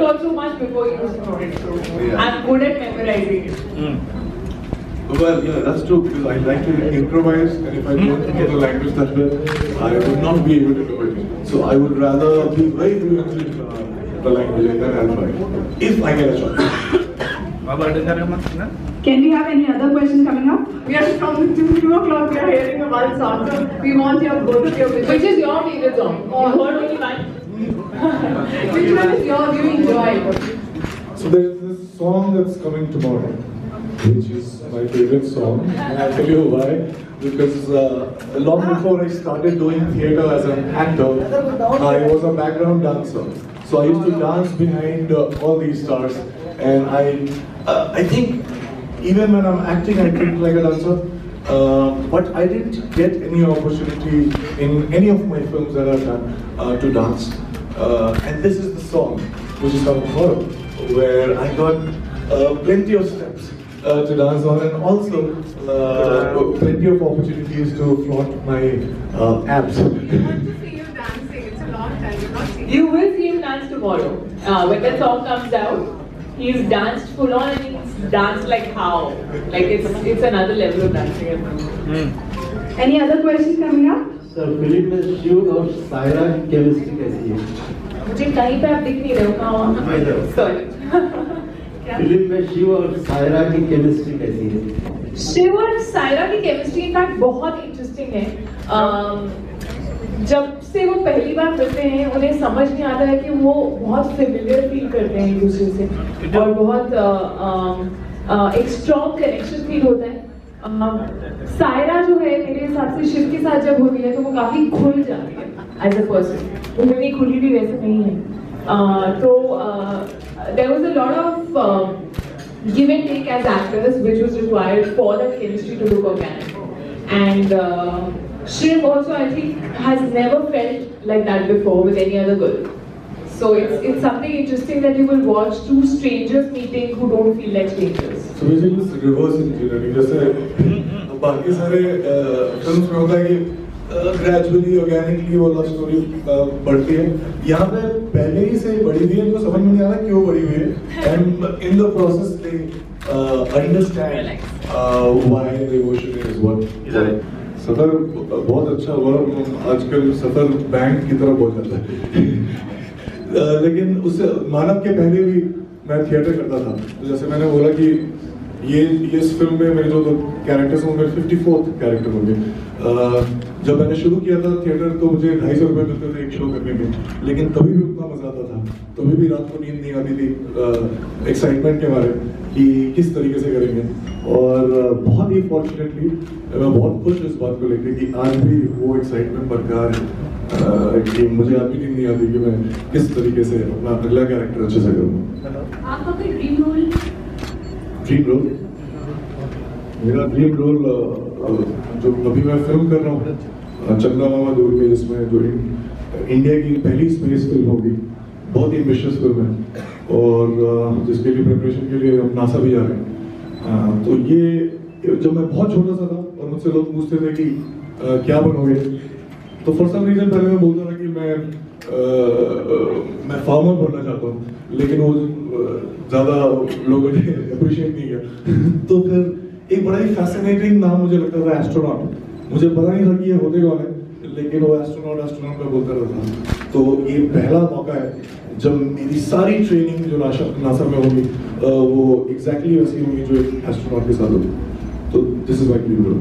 talk so much before you used to know it. So I'm good at memorizing it. Well, yeah, that's true, because I like to improvise, and if I don't know the language that well, I would not be able to do it. So I would rather be very fluent in the language, and then I'll try, if I get a chance. Can we have any other question coming up? We are from 2 o'clock. We are hearing about song. So we want your both of your. Which is your favorite song? You heard only one. Which one is yours? You enjoy? So there's this song that's coming tomorrow, which is my favorite song, and I'll tell you why. Because long before I started doing theatre as an actor, I was a background dancer. So I used to dance behind all these stars, and I think even when I'm acting, I think like a dancer. But I didn't get any opportunity in any of my films that I've done to dance. And this is the song, which is coming tomorrow, where I got plenty of steps to dance on, and also plenty of opportunities to flaunt my abs. I want to see you dancing. It's a long time. You've not seen. You will see him dance tomorrow. When the song comes out, he's danced full on, and he's danced like how? Like it's another level of dancing. Any other question coming up? Sir film में शिव और सायरा की chemistry कैसी है? मुझे कहीं पे आप दिख नहीं रहे हो कहाँ? Sorry. फिल्म में शिव और सायरा की केमिस्ट्री कैसी है? शिव और सायरा की केमिस्ट्री इनफैक्ट बहुत इंटरेस्टिंग है. जब से वो पहली बार मिलते हैं, उन्हें समझ नहीं आता है कि वो बहुत फेमिलियर फील करते हैं एक दूसरे से, और बहुत एक स्ट्रॉन्ग कनेक्शन फील होता है. सायरा जो है मेरे हिसाब से शिव के साथ जब होती है तो वो काफी खुल जाती है एज अ पर्सन. वो मेरी खुली भी वैसे नहीं है. तो there was a lot of give and take as actors, which was required for that chemistry to look organic. And Shiv also, I think, has never felt like that before with any other girl. So it's something interesting that you will watch two strangers meeting who don't feel like strangers. So basically it's reverse engineering. जैसे बाकी सारे films में होता है कि gradually organically वो love story बढ़ती है, यहाँ पे पहले ही से बढ़ी हुई है, उनको समझ में नहीं आ रहा क्यों बढ़ी हुई है, and in the process they understand why the emotion is what. सफर बहुत अच्छा हुआ. आजकल सफर बैंक की तरफ बहुत जाता है. लेकिन उससे मानव के पहले भी मैं थिएटर करता था. तो जैसे मैंने बोला कि ये इस फिल्म में मेरे जो कैरेक्टर्स होंगे 54th कैरेक्टर होंगे. जब मैंने शुरू किया था थिएटर तो मुझे 250 रुपये मिलते थे एक शो करने में, लेकिन तभी भी उतना मजा आता था. तभी भी रात को नींद नहीं आती थी एक्साइटमेंट के बारे में कि किस तरीके से करेंगे. और बहुत ही फॉर्चुनेटली मैं बहुत खुश इस बात को लेकर कि आज भी वो एक्साइटमेंट बरकरार है कि मुझे आज भी नींद नहीं आती कि मैं किस तरीके से अपना अगला कैरेक्टर अच्छे से करूँगा. आपका कोई ड्रीम रोल? ड्रीम रोल मेरा ड्रीम रोल जो अभी मैं फिल्म कर रहा हूँ चंदा मामा दूर के, जिसमें जो इंडिया की पहली स्पेस फिल्म होगी. बहुत ही एम्बिशियस फिल्म है और जिसके लिए प्रिपरेशन के लिए हम नासा भी जा रहे हैं. तो ये जब मैं बहुत छोटा सा था और मुझसे लोग पूछते थे कि क्या बनोगे, तो फॉर सम रीजन पहले मैं बोलता था कि मैं फार्मर बनना चाहता हूँ, लेकिन वो ज़्यादा लोगों ने अप्रिशिएट नहीं किया. तो फिर एक बड़ा ही फैसिनेटिंग नाम मुझे लगता था एस्ट्रोनॉट. मुझे पता नहीं था कि ये होते कौन है, लेकिन वो एस्ट्रोनॉट में बोलता रहता. तो ये पहला मौका है जब मेरी सारी ट्रेनिंग जो नासा में होगी वो एग्जैक्टली वैसी होगी जो एक एस्ट्रोनॉट के साथ होगी. तो this is my dream role.